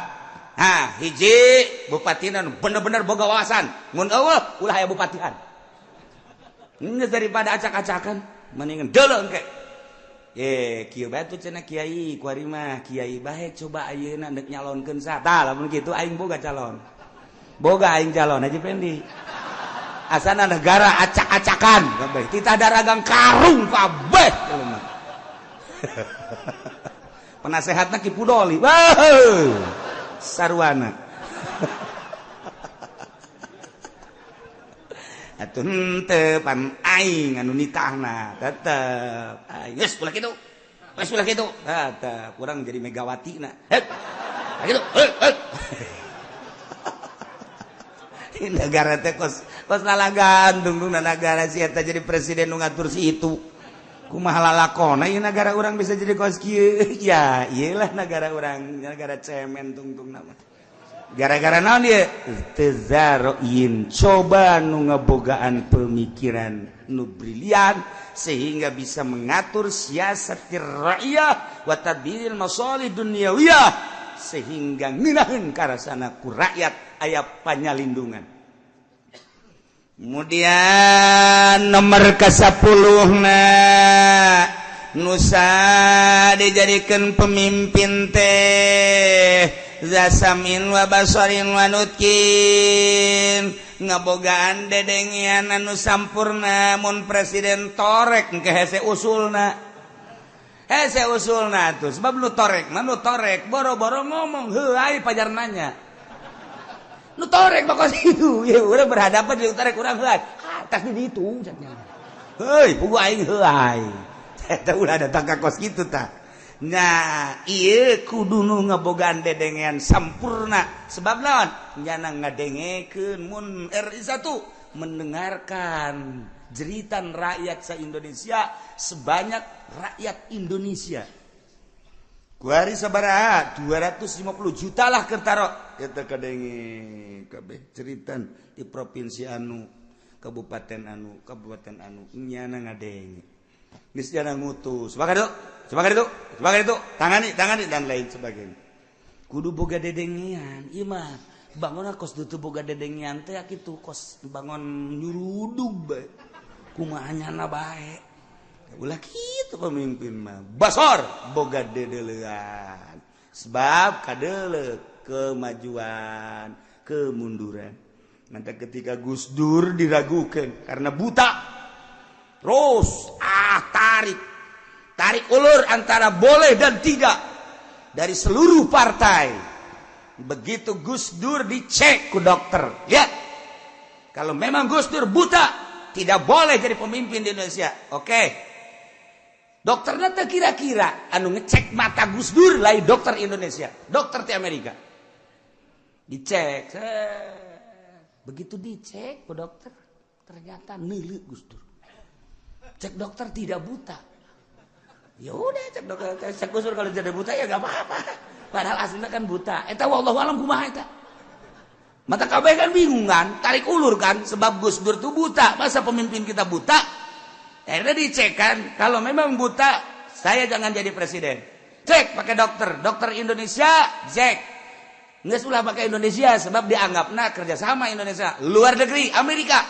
hiji bupatina nu bener-bener boga wawasan mun eueuh ulah aya bupatian geus daripada acak-acakan mendingan deuleu engke kieu bae tuh cenah kiai kuari mah kiai bae coba ayeuna deuk nyalonkeun sa tah lamun kitu aing boga calon Haji Pendi asana negara acak-acakan kabeh titah daragang karung kabeh penasehatna Ki Pudoli sarwana atuh henteu pan aing anu nitahna tetep geus ulah kitu tetep urang jadi Megawatina kitu negara teh kos lalagan tungtung negara si eta jadi presiden nu ngatur si itu kumaha lalakona ieu negara urang bisa jadi kos kieu ya iyalah negara urang negara cemen tungtung nama gara-gara naon ieu tazaroin coba nu ngabogaan pemikiran nu brilian sehingga bisa mengatur siasatir rakyat wa tadbiril masalih dunyawiyah sehingga ngeunaheun karasana ku rakyat aya panyalindungan. Kemudian nomor ke-10 nusa dijadikeun pemimpin teh zasamin wa basarin wa nutkin ngabogaan dedengian anu sampurna mun presiden torek engke hese usulna tuh sebab nu torek boro-boro ngomong heuai pajar nanya nu torek bakal itu ya urang berhadapan di torek urang heuai tas di ditu cenah heuy pugu aing heuai eta ulah datang ka kos kitu tah nah ieu kudu nu ngabogaan dedengean sampurna sebab naon nyana ngadengekeun mun RI1 mendengarkan jeritan rakyat se-Indonesia sebanyak rakyat Indonesia. Kuari sabaraha 250 juta lah kertaro eta kadenge kabeh ceritan di provinsi anu kabupaten anu nyana ngadenge geus jana ngutus sebagai itu tangani dan lain sebagainya kudu boga dedengian ieu mah bangun kos dutu boga dedengian teh kitu kos bangun nyurudug bae kumaha nyana bae ulah kitu pemimpin mah basor boga dedeulean sebab kadeuleu kemajuan kemunduran nanti ketika Gus Dur diragukan karena buta Terus tarik ulur antara boleh dan tidak dari seluruh partai. Begitu Gus Dur dicek ke dokter, ya, kalau memang Gus Dur buta, tidak boleh jadi pemimpin di Indonesia. Oke. Dokternya teh kira-kira anu ngecek mata Gus Dur lain dokter Indonesia, dokter di Amerika. Dicek. Begitu dicek ke dokter, ternyata neuleuh Gus Dur. Cek dokter tidak buta. Ya udah cek dokter, cek Gus Dur kalau tidak buta ya enggak apa-apa. Padahal aslinya kan buta. Eta wallahu alam kumaha eta. Mata kabeh kan bingung kan, tarik ulur kan, sebab Gus Dur itu buta. Masa pemimpin kita buta? Akhirnya dicek kan, kalau memang buta, saya jangan jadi presiden. Cek pakai dokter Indonesia, cek. Nggak sulah pakai Indonesia, sebab dianggapnya kerjasama Indonesia. Luar negeri, Amerika.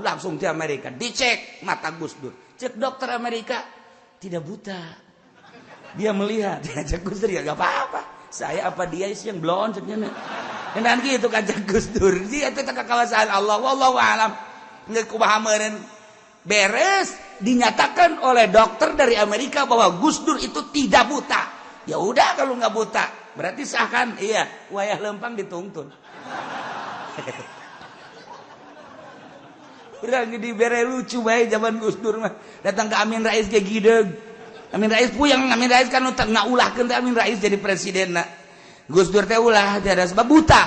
Langsung di Amerika, dicek mata Gus Dur. Cek dokter Amerika, tidak buta. Dia melihat, cek Gus Dur ya gak apa-apa. Saya apa dia sih yang blond ceknya. Dan gitu kan cek Gus Dur. Dia itu kekawasan Allah, wallahu alam. Nggak kumaha meureun. Beres dinyatakan oleh dokter dari Amerika bahwa Gus Dur itu tidak buta. Ya udah kalau nggak buta, berarti sah kan? Iya, wayah lempang dituntun. Udah di bere lucu bae zaman Gus Dur mah. Datang ke Amin Rais ge gideg. Amin Rais puyeng, Amin Rais kan ngaulahkeun teh Amin Rais jadi presidenna. Gus Dur teh ulah tiada sebab buta.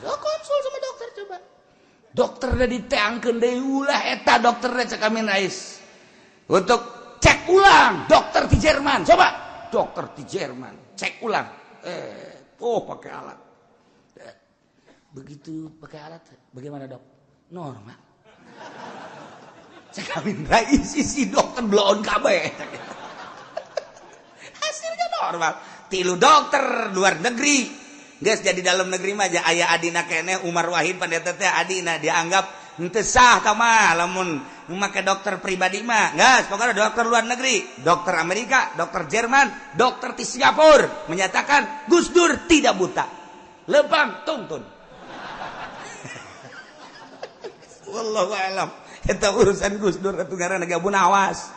Konsul sama dokter coba. Dokter udah diteangkeun deui ulah eta dokter cek Amin Rais. Untuk cek ulang dokter di Jerman. Coba dokter di Jerman cek ulang. Pakai alat. Begitu pakai alat bagaimana dok? Normal. Cek Amin Rais isi dokter bloon kabeh. Hasilnya normal. Tilu dokter luar negeri. Guys jadi dalam negeri mah aja aya adina kene Umar Wahid pandeta teh adina dianggap henteu sah tah mah lamun make dokter pribadi mah. Guys, pokoknya dokter luar negeri, dokter Amerika, dokter Jerman, dokter di Singapura menyatakan Gus Dur tidak buta. Lempang tuntun. Wallahu a'lam. Eta urusan Gus Dur atuh ngaranna gabun awas.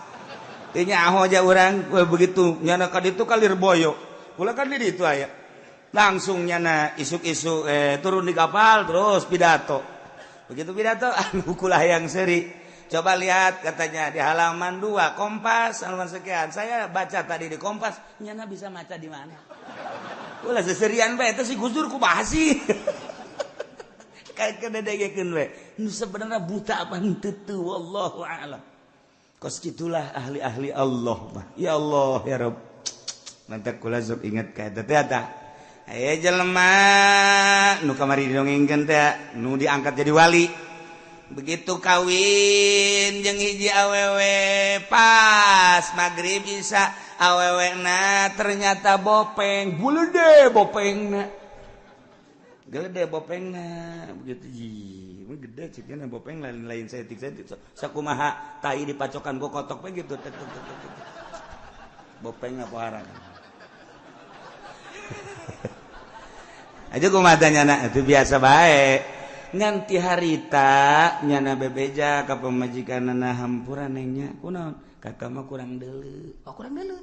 Teu nyaho aja urang begitu nyana ka ditu kalir boyo. Ulah kan di ditu aya. Langsung nyana isuk-isuk turun di kapal terus pidato. Begitu pidato anu kulah yang seri. Coba lihat katanya di halaman 2 Kompas halaman sekian. Saya baca tadi di Kompas, nyana bisa maca di mana? Ulah seserian bae eta si Gus Dur kumaha sih? Kayak kededegekeun we. Nu sebenarnya buta apa henteu teu wallahu a'lam. Kos kitulah ahli-ahli Allah. Ya Allah ya Rabb. Mantap kula sok inget ka eta teh eta. Aya jelema nu kamari didongengkeun teh nu diangkat jadi wali. Begitu kawin jeung hiji awewe pas magrib isya awewena ternyata bopeng. Bulede bopengna. Gede bopengna begitu mah gede cenah bopeng lain setik-setik sakumaha tai dipacokan ku kotok we gitu. Bopengna poharang. Aja kumaha nyana itu biasa bae. Nganti harita nyana bebeja ka pamajikanna hampura nengnya kunaon kakak mah kurang deuleu. Oh kurang deuleu.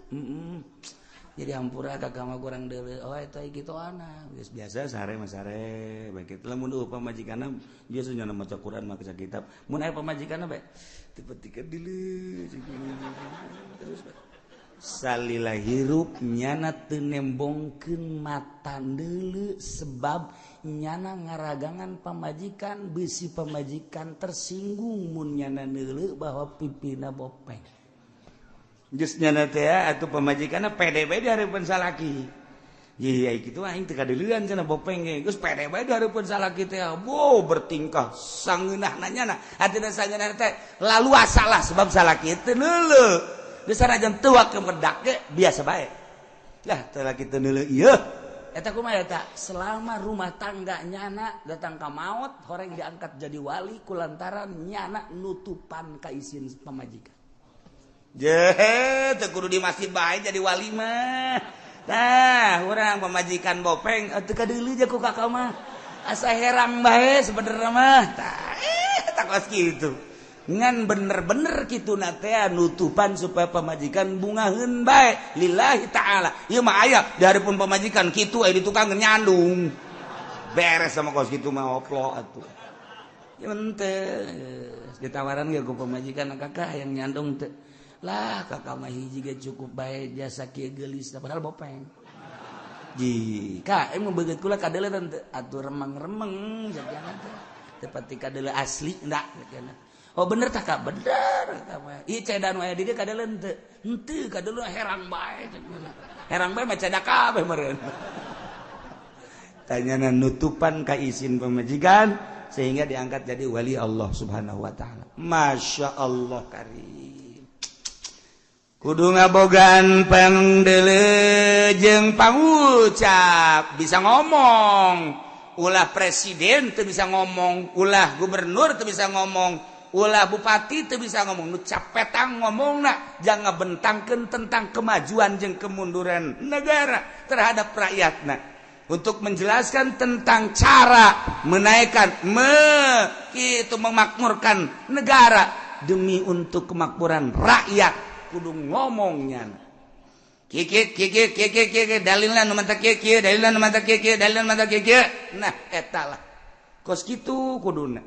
Jadi hampura kakak mah kurang deuleu. Oh eta kitu ana. Geus biasa sare mah sare. Bae kitu lamun pamajikanna biasa nyana maca Quran maca kitab. Mun aya pamajikanna bae tipe-tipe deuleu. Terus salila hirup nyana teu nembongkeun mata deuleu sebab nyana ngaragangan pamajikan bisi pamajikan tersinggung mun nyana deuleu bahwa pipina bopeng. Geus nyana teh atuh pamajikanna pede bae di hareupeun salaki. Ye ai kitu aing teu kadeuleuan cenah bopeng ge. Geus pede bae di hareupeun salaki teh. Wow bertingkah sangeunahna nyana. Atina sangeunah teh laluasa lah sebab salaki teu neuleuh. Geus sanajan teu wakeum kedak ge biasa bae. Lah teu laki teu neuleuh ieu. Eta kumaha eta? Selama rumah tangga nyana datang ka maot, horeng diangkat jadi wali kulantaran nyana nutupan ka isin pamajikan. Teu kudu di masjid bae jadi wali mah. Tah, urang pamajikan bopeng teu kadeuleu ja ku kakak mah. Asa herang bae sebenarnya mah. Tah, eta kos kitu. ngan bener-bener kitu nate nutupan supaya pemajikan bungaheun bae lillahi ta'ala. Ieu mah aya di hareupeun pemajikan kitu aya di tukang nyandung. Beres sama kos kitu mah oplo atuh. Ya henteu ditawaran ge ku pemajikan kakak yang nyandung teu. Lah kakak mah hiji ge cukup bae jasa kieu geulis padahal bopeng. Jika emang begitu kula kadeleun teu atuh remeng-remeng jangan teh. Tepati kadele asli enggak gitu. Oh bener tak kak? Bener iya cedan wae di dia kadeleun teu. Henteu kadeleun herang bae. Herang bae mah cedak kabeh meureun. Tanyana nutupan ka izin pemajikan sehingga diangkat jadi wali Allah Subhanahu wa taala. Masya Allah karim. Kudu ngabogaan pangdeuleu jeung pangucap bisa ngomong. Ulah presiden teu bisa ngomong, ulah gubernur teu bisa ngomong. Ulah bupati teu bisa ngomong, nu capetang ngomongna jangan bentangkeun tentang kemajuan jeung kemunduran negara terhadap rakyatna. Untuk menjelaskan tentang cara menaikkan kitu memakmurkan negara demi untuk kemakmuran rakyat kudu ngomongnya. Kiki dalilna nu mata kiki, dalilna nu mata kiki, dalilna nu mata kiki. Nah eta lah. Kos kitu kuduna.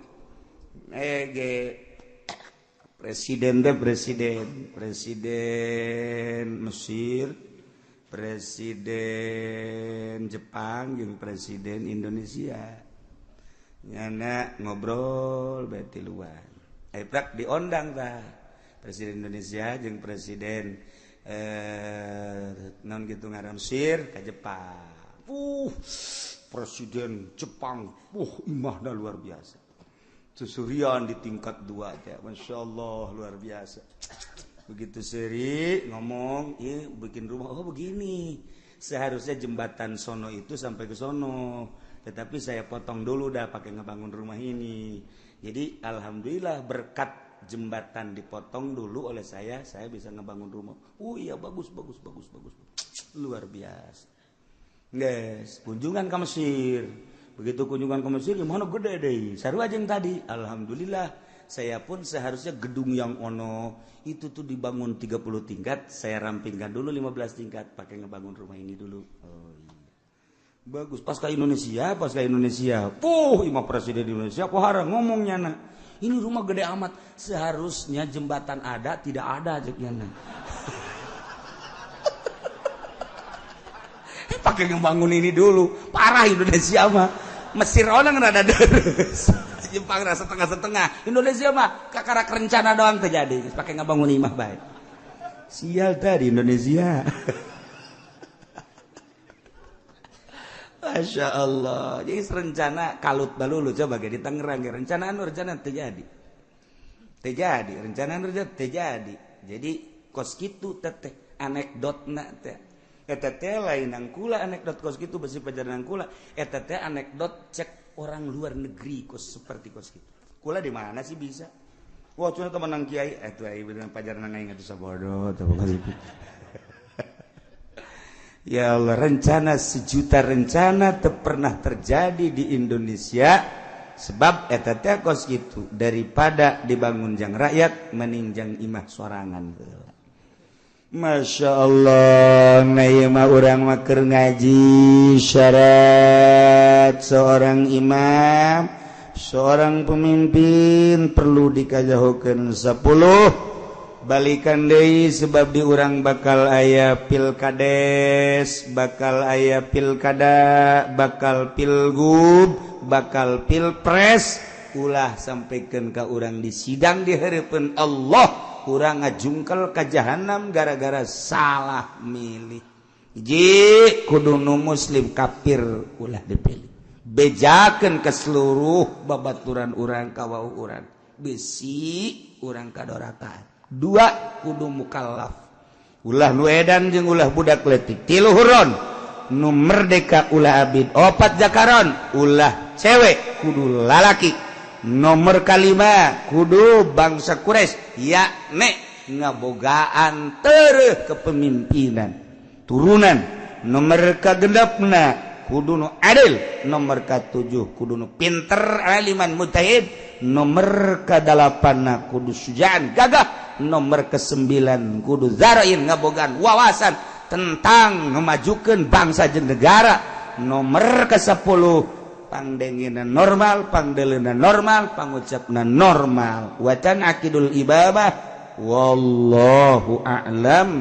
Presiden Mesir, presiden Jepang jeung presiden Indonesia nyana ngobrol bae ti luar prak diondang tah presiden Indonesia jeung presiden naon kitu ngaran Mesir ka Jepang presiden Jepang imahna luar biasa susurian di tingkat 2 aja. Masya Allah luar biasa. Begitu seri ngomong, bikin rumah, begini. Seharusnya jembatan sono itu sampai ke sono. Tetapi saya potong dulu dah pakai ngebangun rumah ini. Jadi alhamdulillah berkat jembatan dipotong dulu oleh saya bisa ngebangun rumah. Iya bagus. Luar biasa. Guys, kunjungan ke Mesir. Begitu kunjungan ke Mesir, gimana gede deh. Sarua jeung tadi, alhamdulillah saya pun seharusnya gedung yang ono itu tuh dibangun 30 tingkat, saya rampingkan dulu 15 tingkat pakai ngebangun rumah ini dulu. Oh iya. Bagus. Pas ke Indonesia. Imam presiden Indonesia pohara ngomongnya nah. Ini rumah gede amat, seharusnya jembatan ada tidak ada ceknya nah. Pakai ngebangun ini dulu. Parah Indonesia mah. Mesir orang rada deres. Jepang rasa setengah-setengah. Indonesia mah kakarak rencana doang terjadi. Pakai ngebangun imah baik. Sial tadi Indonesia. Masya Allah. Jadi rencana kalut balulu coba di Tangerang. Rencana terjadi. Rencana terjadi. Jadi kos kitu teteh anekdotna teh. Eta teh lain angkula anekdot kos kitu besi pajaran angkula. Eta teh anekdot cek orang luar negeri kos seperti kos kitu. Kula di mana sih bisa? Wah, cuma teman nang kiai eta ai beneran pajaran nang ingat sabodo teu gitu. Ya Allah, rencana sejuta rencana teu pernah terjadi di Indonesia sebab eta teh kos kitu daripada dibangun jang rakyat meninjang imah sorangan. Masya Allah, nayma orang makar ngaji syarat seorang imam, seorang pemimpin perlu dikajahukeun 10 balikan deui sebab di urang bakal aya pilkades, bakal aya pilkada, bakal pilgub, bakal pilpres, ulah sampaikan ka urang di sidang di hareupeun Allah. Kurang ngajungkel ke jahanam gara-gara salah milih. Kudu nu muslim kafir ulah dipilih. Bejakeun ke seluruh babaturan urang kawau urang. Besi urang kadorakan. 2 kudu mukallaf. Ulah nu edan jeung ulah budak leutik. 3 huron nu merdeka ulah abid. 4 jakaron ulah cewek kudu lalaki. Nomor 5 kudu bangsa Quraisy yakni ngabogaan tereuh kepemimpinan turunan. Nomor 6 kudu adil, nomor ke-7 kudu pinter aliman mujtahid, nomor ke-8 kudu sujaan gagah, nomor ke-9 kudu zarain ngabogaan wawasan tentang memajukan bangsa jeung negara, nomor ke-10 pangdengina normal, pangdelena normal, pangucapna normal. Wacan akidul ibadah wallahu a'lam.